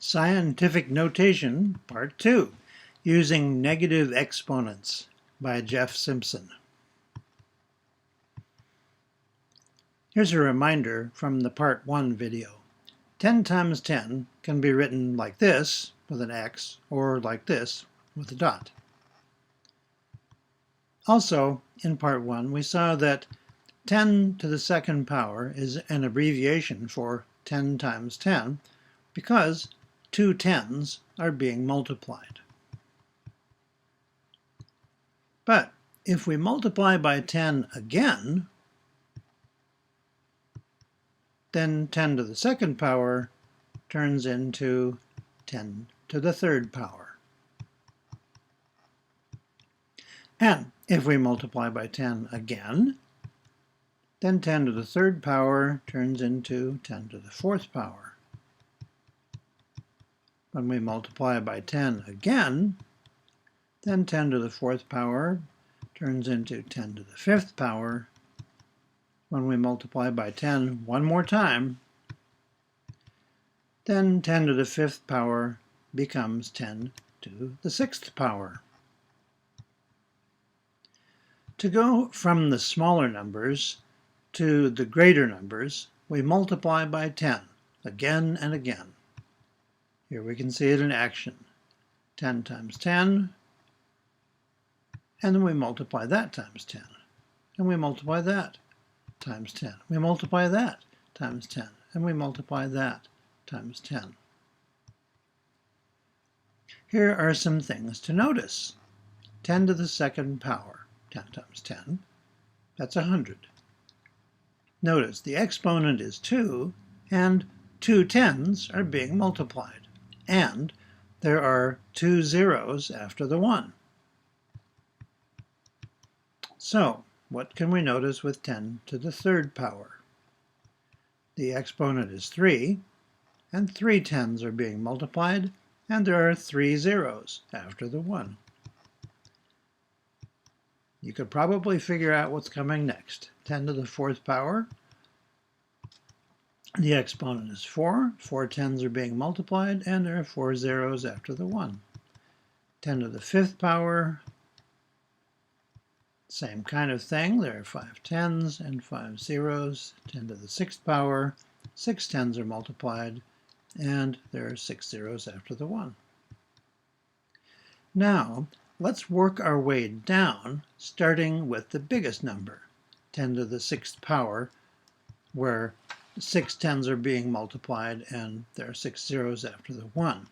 Scientific Notation, Part 2, Using Negative Exponents by Jeff Simpson. Here's a reminder from the Part 1 video. 10 times 10 can be written like this with an X or like this with a dot. Also, in Part 1, we saw that 10 to the second power is an abbreviation for 10 times 10 because two tens are being multiplied. But if we multiply by 10 again, then 10 to the second power turns into 10 to the third power. And if we multiply by 10 again, then 10 to the third power turns into 10 to the fourth power. When we multiply by 10 again, then 10 to the fourth power turns into 10 to the fifth power. When we multiply by 10 one more time, then 10 to the fifth power becomes 10 to the sixth power. To go from the smaller numbers to the greater numbers, we multiply by 10 again and again. Here we can see it in action. 10 times 10, and then we multiply that times 10. And we multiply that times 10. We multiply that times 10. And we multiply that times 10. Here are some things to notice. 10 to the second power, 10 times 10, that's 100. Notice the exponent is 2, and two tens are being multiplied. And there are two zeros after the 1. So, what can we notice with 10 to the third power? The exponent is 3, and three tens are being multiplied, and there are three zeros after the 1. You could probably figure out what's coming next. 10 to the fourth power. The exponent is 4. Four tens are being multiplied, and there are four zeros after the 1. 10 to the fifth power. Same kind of thing. There are 5 tens and 5 zeros. 10 to the sixth power. 6 tens are multiplied, and there are 6 zeros after the 1. Now, let's work our way down, starting with the biggest number, 10 to the sixth power, where 6 tens are being multiplied, and there are 6 zeros after the 1.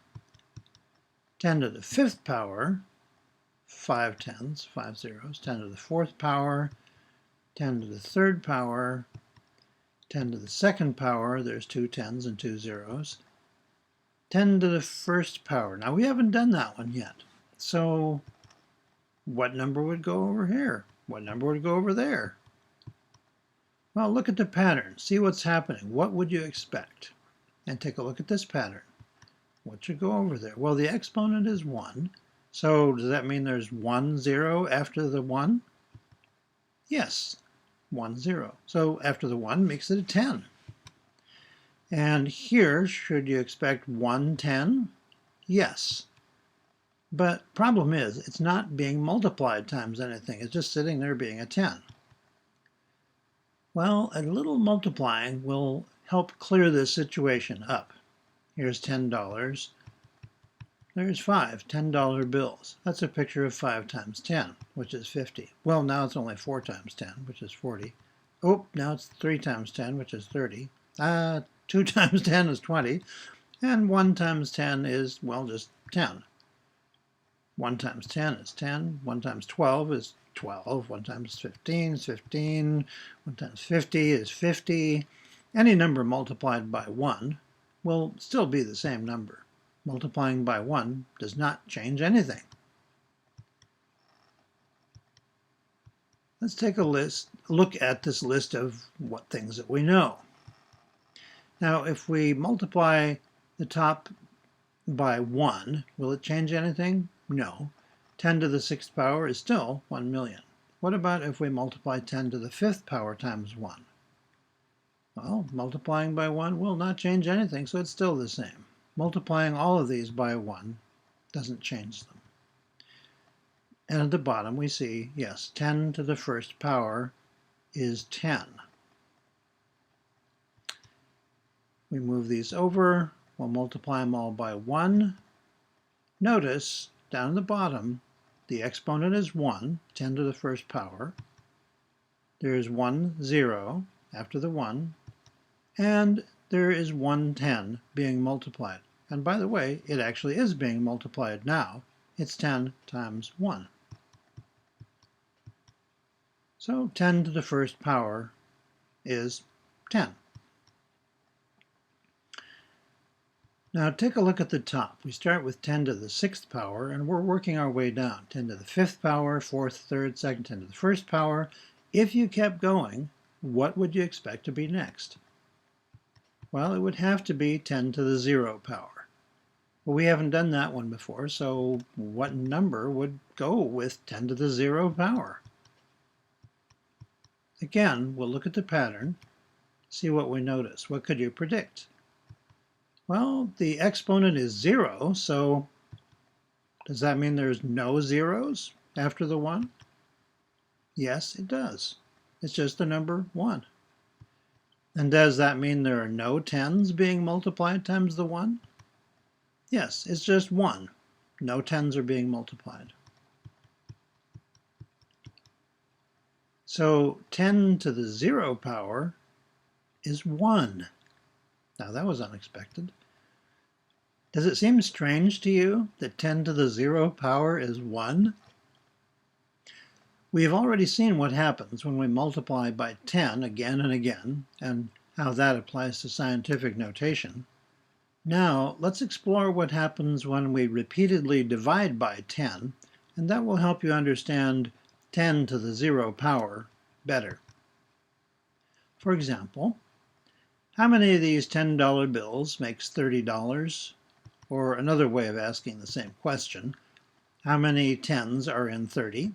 10 to the fifth power, 5 tens, 5 zeros. 10 to the fourth power, 10 to the third power, 10 to the second power, there's 2 tens and 2 zeros. 10 to the first power. Now, we haven't done that one yet. So, what number would go over here? What number would go over there? Well, look at the pattern. See what's happening. What would you expect? And take a look at this pattern. What should go over there? Well, the exponent is 1. So does that mean there's 1 0 after the 1? Yes, 1 0. So after the 1 makes it a 10. And here, should you expect 1 10? Yes. But problem is, it's not being multiplied times anything. It's just sitting there being a 10. Well, a little multiplying will help clear this situation up. Here's $10. There's 5 $10 bills. That's a picture of 5 times 10, which is 50. Well, now it's only 4 times 10, which is 40. Oh, now it's 3 times 10, which is 30. 2 times 10 is 20. And 1 times 10 is, well, just 10. 1 times 10 is 10. 1 times 12 is 12. 1 times 15 is 15. 1 times 50 is 50. Any number multiplied by 1 will still be the same number. Multiplying by 1 does not change anything. Let's take a look at this list of what things that we know. Now, if we multiply the top by 1, will it change anything? No. 10 to the sixth power is still 1 million. What about if we multiply 10 to the fifth power times 1? Well, multiplying by 1 will not change anything, so it's still the same. multiplying all of these by 1 doesn't change them. And at the bottom we see, yes, 10 to the first power is 10. We move these over, we'll multiply them all by 1. Notice, down at the bottom, the exponent is 1, 10 to the first power. There is 1 0 after the 1, and there is 110 being multiplied. And by the way, it actually is being multiplied now. It's 10 times 1. So 10 to the first power is 10. Now take a look at the top. We start with 10 to the sixth power, and we're working our way down. 10 to the fifth power, fourth, third, second, 10 to the first power. If you kept going, what would you expect to be next? Well, it would have to be 10 to the 0 power. Well, we haven't done that one before, so what number would go with 10 to the 0 power? Again, we'll look at the pattern, see what we notice. What could you predict? Well, the exponent is 0, so does that mean there's no zeros after the 1? Yes, it does. It's just the number 1. And does that mean there are no 10s being multiplied times the 1? Yes, it's just 1. No 10s are being multiplied. So 10 to the 0 power is 1. Now that was unexpected. Does it seem strange to you that 10 to the 0 power is 1? We have already seen what happens when we multiply by 10 again and again, and how that applies to scientific notation. Now, let's explore what happens when we repeatedly divide by 10, and that will help you understand 10 to the 0 power better. For example, how many of these $10 bills makes $30? Or another way of asking the same question, how many 10s are in 30?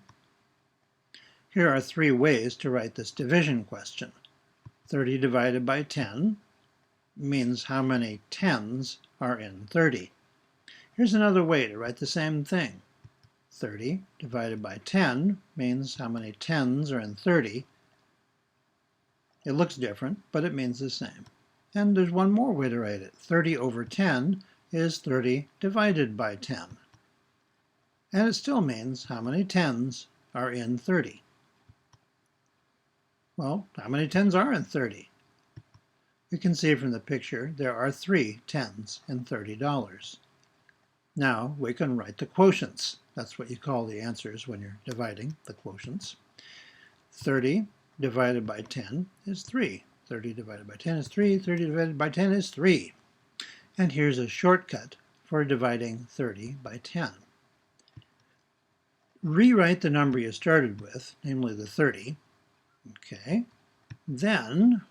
Here are 3 ways to write this division question. 30 divided by 10 means how many 10s are in 30. Here's another way to write the same thing. 30 divided by 10 means how many 10s are in 30. It looks different, but it means the same. And there's one more way to write it. 30 over 10 is 30 divided by 10. And it still means how many 10s are in 30. Well, how many 10s are in 30? You can see from the picture there are 3 10s in $30. Now we can write the quotients. That's what you call the answers when you're dividing, the quotients. 30 divided by 10 is 3. 30 divided by 10 is 3. 30 divided by 10 is 3. And here's a shortcut for dividing 30 by 10. Rewrite the number you started with, namely the 30. Okay. Then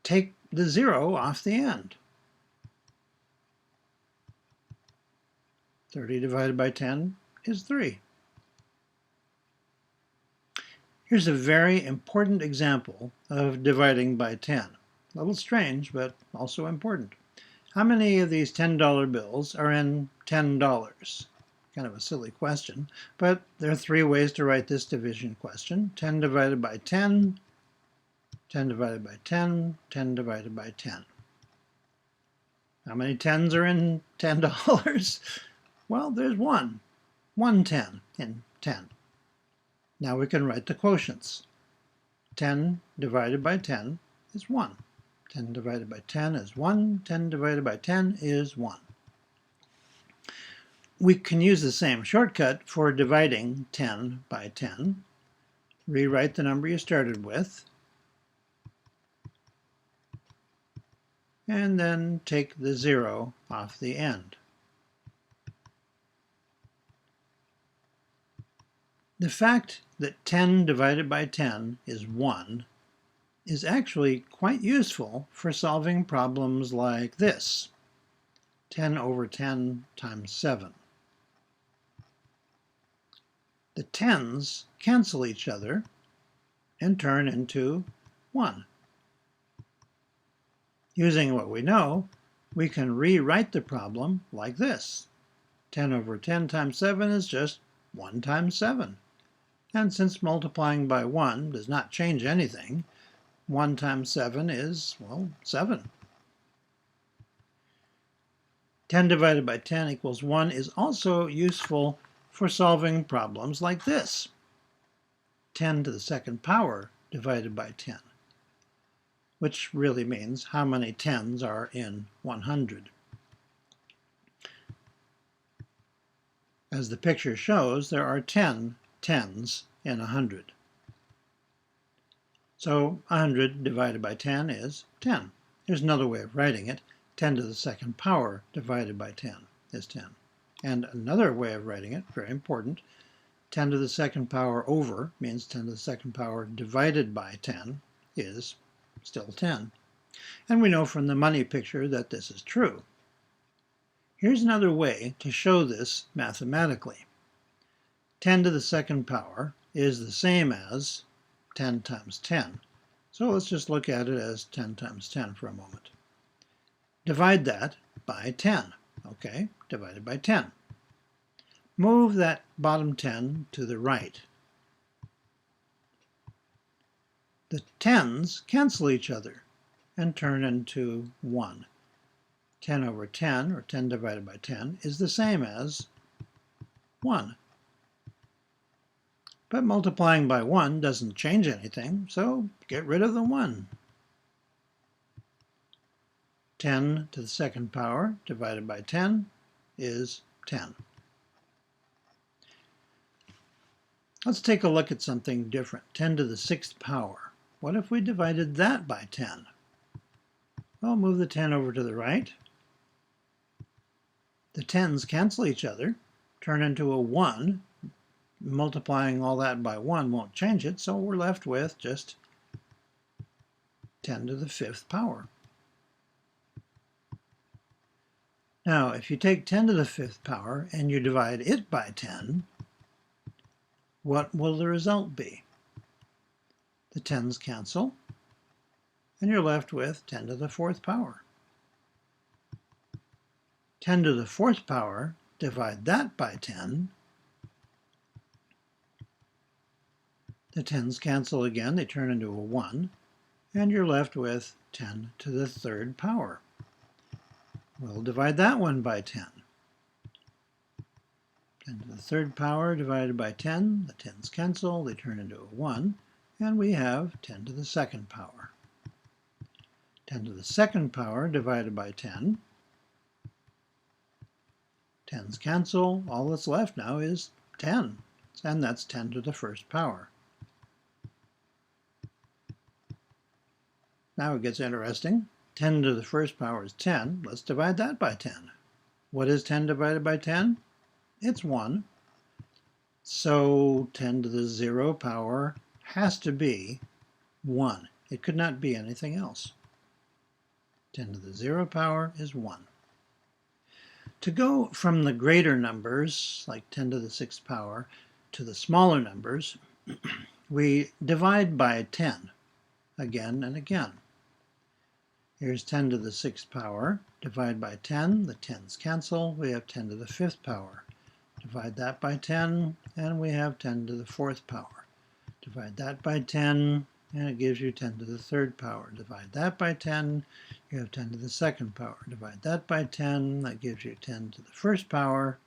take the 0 off the end. 30 divided by 10 is 3. Here's a very important example of dividing by 10. A little strange, but also important. How many of these $10 bills are in $10? Kind of a silly question, but there are 3 ways to write this division question. 10 divided by 10, 10 divided by 10, 10 divided by 10. How many 10s are in $10? Well, there's 1. 1 10 in 10. Now we can write the quotients. 10 divided by 10 is 1. 10 divided by 10 is 1. 10 divided by 10 is 1. We can use the same shortcut for dividing 10 by 10. Rewrite the number you started with, and then take the 0 off the end. The fact that 10 divided by 10 is 1 is actually quite useful for solving problems like this. 10 over 10 times 7. The 10s cancel each other and turn into 1. Using what we know, we can rewrite the problem like this. 10 over 10 times 7 is just 1 times 7. And since multiplying by 1 does not change anything, 1 times 7 is, well, 7. 10 divided by 10 equals 1 is also useful for solving problems like this. 10 to the second power divided by 10, which really means how many tens are in 100. As the picture shows, there are 10 tens in 100. So 100 divided by 10 is 10. There's another way of writing it. 10 to the second power divided by 10 is 10. And another way of writing it, very important, 10 to the second power over means 10 to the second power divided by 10 is still 10. And we know from the money picture that this is true. Here's another way to show this mathematically. 10 to the second power is the same as 10 times 10. So let's just look at it as 10 times 10 for a moment. Divide that by 10. Okay, divided by 10. Move that bottom 10 to the right. The tens cancel each other and turn into 1. 10 over 10, or 10 divided by 10, is the same as 1. But multiplying by 1 doesn't change anything, so get rid of the 1. 10 to the second power divided by 10 is 10. Let's take a look at something different. 10 to the sixth power. What if we divided that by 10? Well, move the 10 over to the right. The tens cancel each other, turn into a 1. Multiplying all that by 1 won't change it, so we're left with just 10 to the fifth power. Now, if you take 10 to the fifth power and you divide it by 10, what will the result be? The tens cancel, and you're left with 10 to the fourth power. 10 to the fourth power, divide that by 10. The tens cancel again, they turn into a 1, and you're left with 10 to the third power. We'll divide that one by 10. 10 to the third power divided by 10, the tens cancel, they turn into a 1, and we have 10 to the second power. 10 to the second power divided by 10. Tens cancel, all that's left now is 10, and that's 10 to the first power. Now it gets interesting. 10 to the first power is 10. Let's divide that by 10. What is 10 divided by 10? It's 1. So 10 to the 0 power has to be 1. It could not be anything else. 10 to the 0 power is 1. To go from the greater numbers, like 10 to the 6th power, to the smaller numbers, we divide by 10 again and again. Here's 10 to the 6th power. Divide by 10. The 10s cancel. We have 10 to the 5th power. Divide that by 10, and we have 10 to the 4th power. Divide that by 10, and it gives you 10 to the 3rd power. Divide that by 10, you have 10 to the 2nd power. Divide that by 10, that gives you 10 to the 1st power.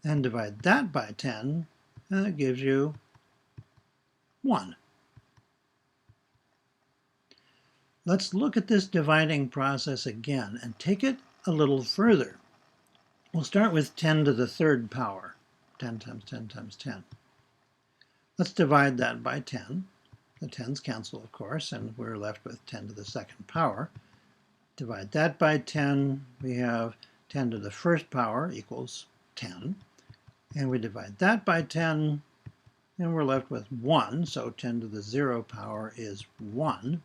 And divide that by 10, and it gives you 1. Let's look at this dividing process again and take it a little further. We'll start with 10 to the 3rd power, 10 times 10 times 10. Let's divide that by 10. The 10s cancel, of course, and we're left with 10 to the 2nd power. Divide that by 10, we have 10 to the 1st power equals 10. And we divide that by 10, and we're left with 1, so 10 to the 0 power is 1.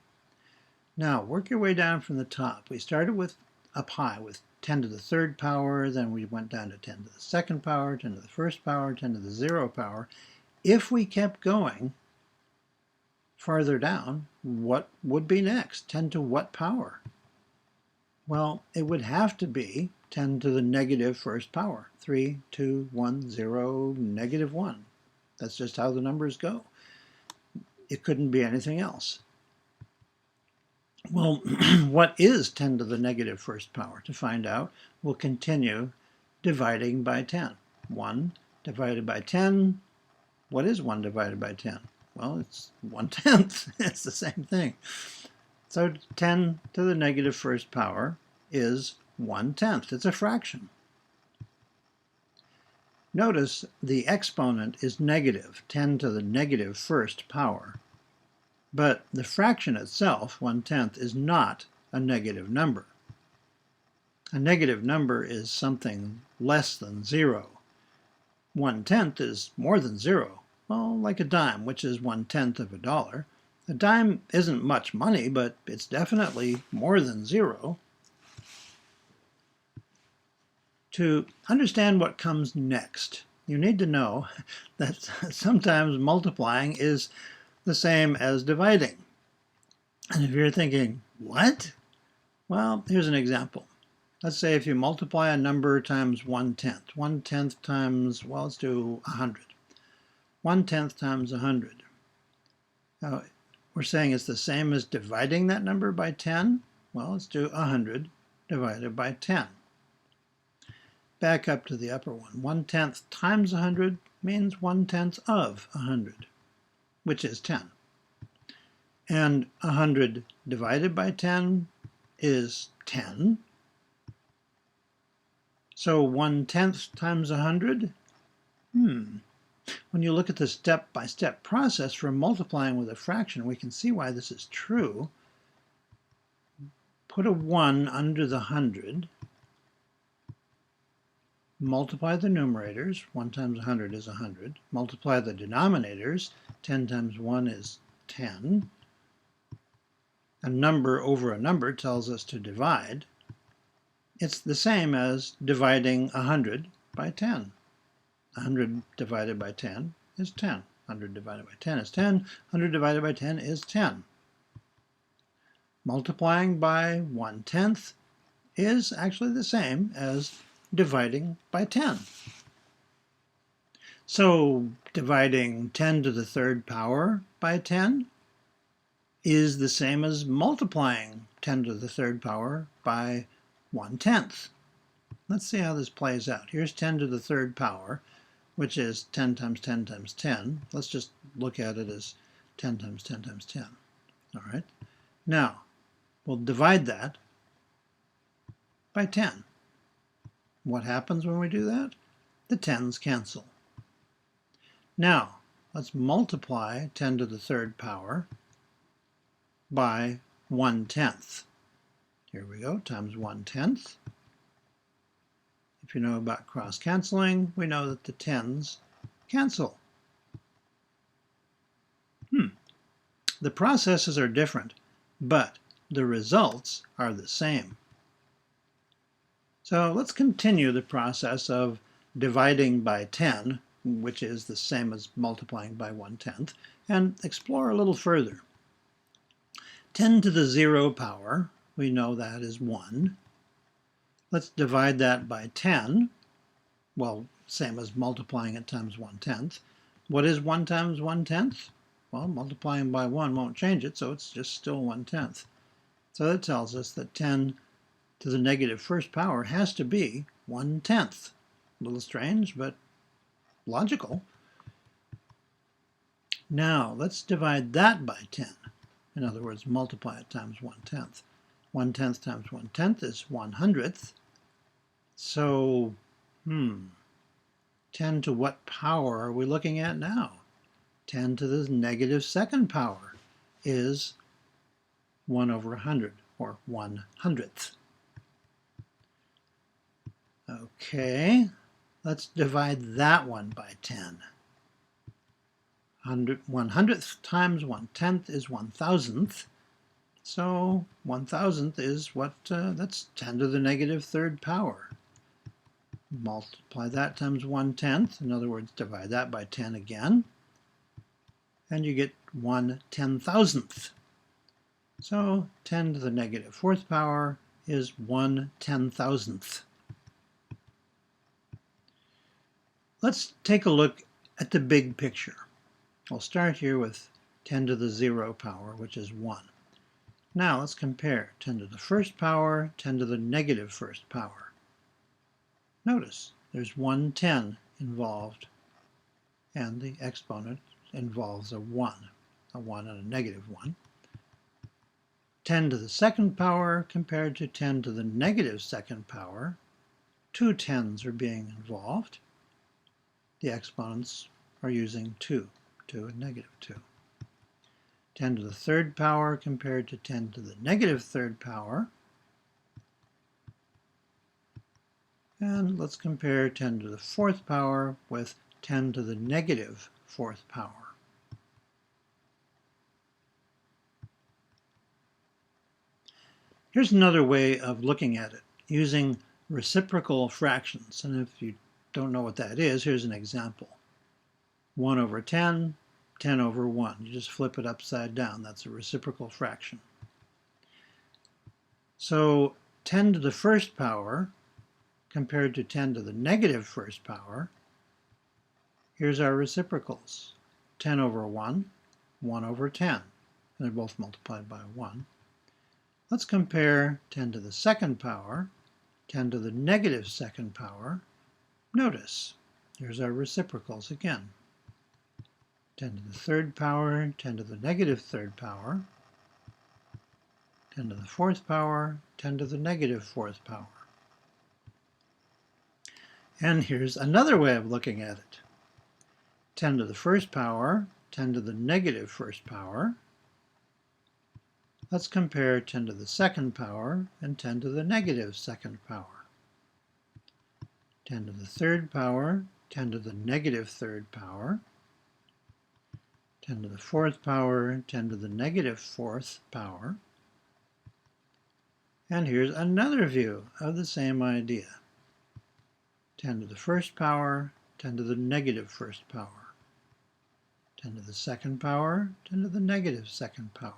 Now, work your way down from the top. We started with up high with 10 to the 3rd power, then we went down to 10 to the 2nd power, 10 to the 1st power, 10 to the 0 power. If we kept going farther down, what would be next? 10 to what power? Well, it would have to be 10 to the negative first power. 3, 2, 1, 0, negative 1. That's just how the numbers go. It couldn't be anything else. Well, what is 10 to the negative first power? To find out, we'll continue dividing by 10. 1 divided by 10. What is 1 divided by 10? Well, it's 1/10. It's the same thing. So 10 to the negative first power is 1/10. It's a fraction. Notice the exponent is negative, 10 to the negative first power. But the fraction itself, 1/10, is not a negative number. A negative number is something less than 0. 1/10 is more than 0. Well, like a dime, which is 1/10 of a dollar. A dime isn't much money, but it's definitely more than 0. To understand what comes next, you need to know that sometimes multiplying is the same as dividing. And if you're thinking, what? Well, here's an example. Let's say if you multiply a number times 1/10. 1/10 times, well, let's do 100. 1/10 times 100. Now, we're saying it's the same as dividing that number by 10. Well, let's do 100 divided by 10. Back up to the upper one. 1/10 times 100 means 1/10 of 100, which is 10. And 100 divided by 10 is 10. So 1/10 times 100? When you look at the step-by-step process for multiplying with a fraction, we can see why this is true. Put a 1 under the 100. Multiply the numerators. 1 times 100 is 100. Multiply the denominators. 10 times 1 is 10. A number over a number tells us to divide. It's the same as dividing 100 by 10. 100 divided by 10 is 10. 100 divided by 10 is 10. 100 divided by 10 is 10. Multiplying by 1/10 is actually the same as dividing by 10. So dividing 10 to the third power by 10 is the same as multiplying 10 to the third power by 1/10. Let's see how this plays out. Here's 10 to the third power, which is 10 times 10 times 10. Let's just look at it as 10 times 10 times 10. All right. Now, we'll divide that by 10. What happens when we do that? The 10s cancel. Now, let's multiply 10 to the third power by 1/10. Here we go, times 1/10. If you know about cross-canceling, we know that the 10s cancel. The processes are different, but the results are the same. So let's continue the process of dividing by 10, which is the same as multiplying by 1/10, and explore a little further. 10 to the 0 power, we know that is 1. Let's divide that by 10. Well, same as multiplying it times 1/10. What is 1 times 1/10? Well, multiplying by 1 won't change it, so it's just still 1/10. So that tells us that 10 to the negative first power has to be 1/10. A little strange, but logical. Now, let's divide that by 10. In other words, multiply it times 1/10. 1/10 times 1/10 is 1/100th. So, 10 to what power are we looking at now? 10 to the negative second power is 1 over 100, or 1/100th. Okay, let's divide that one by 10. 1/100th times 1/10 is 1,000th. So 1,000th is what, that's 10 to the negative third power. Multiply that times 1/10. In other words, divide that by 10 again. And you get 1/10,000th. So 10 to the negative fourth power is 1/10,000th. Let's take a look at the big picture. I'll start here with 10 to the 0 power, which is 1. Now let's compare 10 to the first power, 10 to the negative first power. Notice there's 1/10 involved, and the exponent involves a 1 and a negative 1. 10 to the second power compared to 10 to the negative second power, 2 tens are being involved. The exponents are using 2 and negative 2. 10 to the third power compared to 10 to the negative third power. And let's compare 10 to the fourth power with 10 to the negative fourth power. Here's another way of looking at it, using reciprocal fractions. And if you don't know what that is, here's an example. 1 over 10, 10 over 1. You just flip it upside down. That's a reciprocal fraction. So 10 to the first power compared to 10 to the negative first power, here's our reciprocals. 10 over 1, 1 over 10. And they're both multiplied by 1. Let's compare 10 to the second power, 10 to the negative second power. Notice, here's our reciprocals again. 10 to the third power, 10 to the negative third power, 10 to the fourth power, 10 to the negative fourth power. And here's another way of looking at it. 10 to the first power, 10 to the negative first power. Let's compare 10 to the second power and 10 to the negative second power. 10 to the third power, 10 to the negative third power. 10 to the fourth power, 10 to the negative fourth power. And here's another view of the same idea. 10 to the first power, 10 to the negative first power. 10 to the second power, 10 to the negative second power.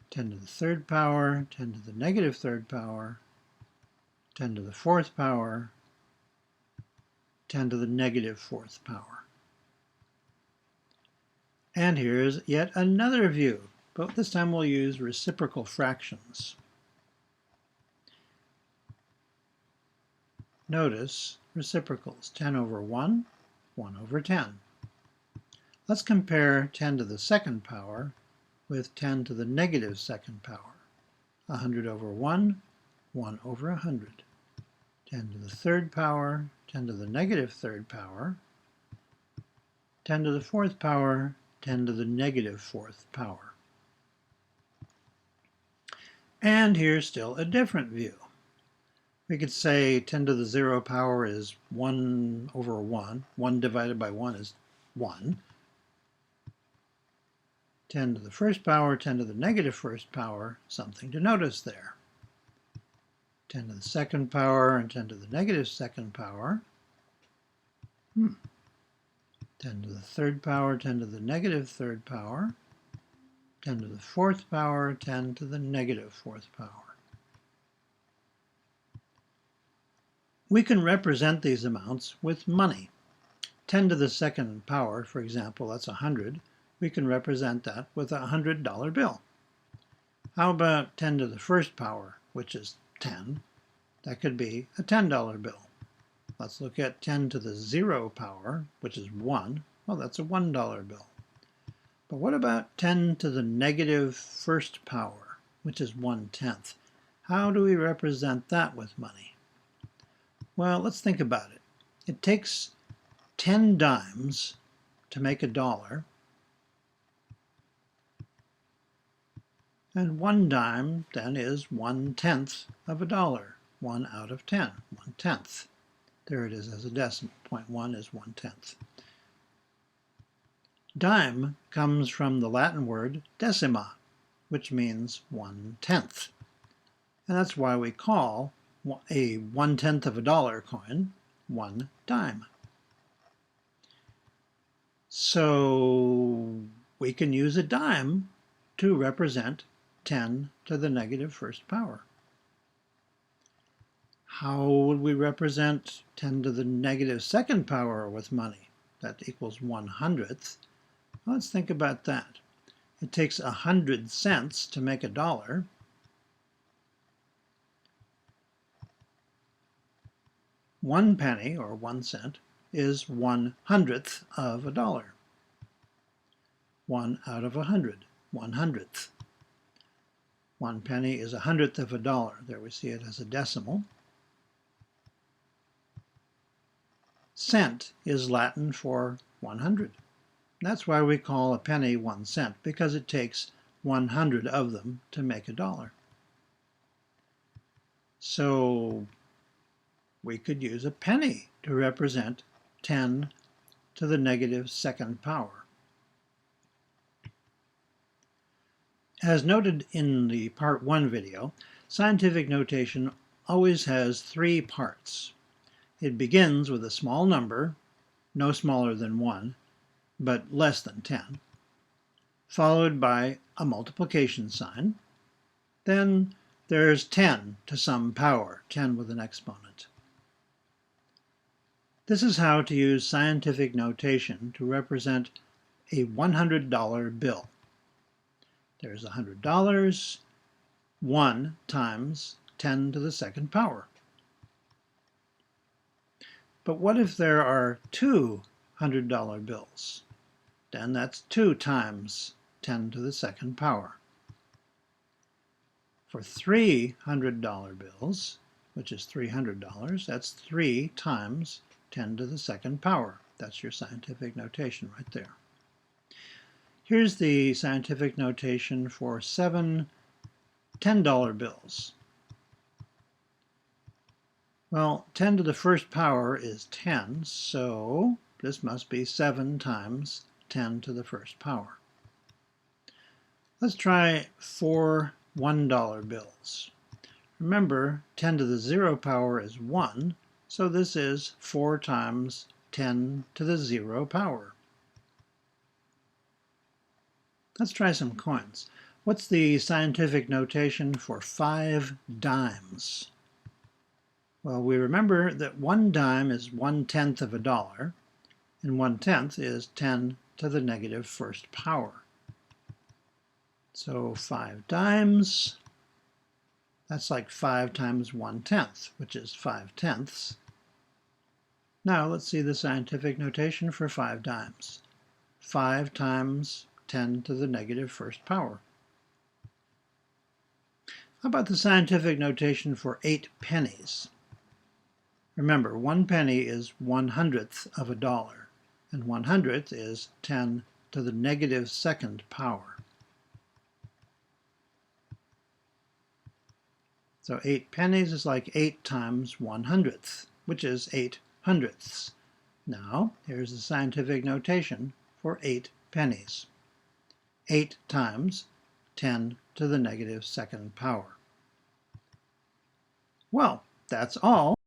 10 to the third power, 10 to the negative third power. 10 to the fourth power, 10 to the negative fourth power. And here's yet another view, but this time we'll use reciprocal fractions. Notice reciprocals, 10 over 1, 1 over 10. Let's compare 10 to the second power with 10 to the negative second power. 100 over 1, 1 over 100. 10 to the third power, 10 to the negative third power. 10 to the fourth power, 10 to the negative fourth power. And here's still a different view. We could say 10 to the 0 power is 1 over 1. 1 divided by 1 is 1. 10 to the first power, 10 to the negative first power, something to notice there. 10 to the second power and 10 to the negative second power. 10 to the third power, 10 to the negative third power. 10 to the fourth power, 10 to the negative fourth power. We can represent these amounts with money. 10 to the second power, for example, that's 100. We can represent that with a $100 bill. How about 10 to the first power, which is 10? That could be a $10 bill. Let's look at 10 to the 0 power, which is 1. Well, that's a $1 bill. But what about 10 to the negative first power, which is 1/10? How do we represent that with money? Well, let's think about it. It takes 10 dimes to make a dollar, and 1 dime then is 1/10 of a dollar. 1 out of 10, 1/10. There it is as a decimal. 0.1 is 1/10. Dime comes from the Latin word decima, which means 1/10. And that's why we call a 1/10 of a dollar coin 1 dime. So we can use a dime to represent 10 to the negative first power. How would we represent 10 to the negative second power with money? That equals 1/100th. Let's think about that. It takes 100 cents to make a dollar. One penny, or 1 cent, is 1/100th of a dollar. 1 out of 100, 1/100th. 1 penny is 100th of a dollar. There we see it as a decimal. Cent is Latin for 100. That's why we call a penny 1 cent, because it takes 100 of them to make a dollar. So we could use a penny to represent 10 to the negative second power. As noted in the Part 1 video, scientific notation always has 3 parts. It begins with a small number, no smaller than 1, but less than 10, followed by a multiplication sign. Then there's 10 to some power, 10 with an exponent. This is how to use scientific notation to represent a $100 bill. There's $100, 1 times 10 to the second power. But what if there are 2 $100 bills? Then that's 2 times 10 to the second power. For 3 $100 bills, which is $300, that's 3 times 10 to the second power. That's your scientific notation right there. Here's the scientific notation for 7 $10 bills. Well, 10 to the first power is 10, so this must be 7 times 10 to the first power. Let's try 4 $1 bills. Remember, 10 to the 0 power is 1, so this is 4 times 10 to the 0 power. Let's try some coins. What's the scientific notation for 5 dimes? Well, we remember that 1 dime is 1/10 of a dollar, and 1/10 is 10 to the negative first power. So 5 dimes, that's like 5 times 1/10, which is 5/10. Now let's see the scientific notation for 5 dimes. 5 times 10 to the negative first power. How about the scientific notation for 8 pennies? Remember, 1 penny is 1/100th of a dollar, and 1/100th is 10 to the negative second power. So 8 pennies is like 8 times 1/100th, which is 8/100ths. Now, here's the scientific notation for 8 pennies. 8 times 10 to the negative second power. Well, that's all.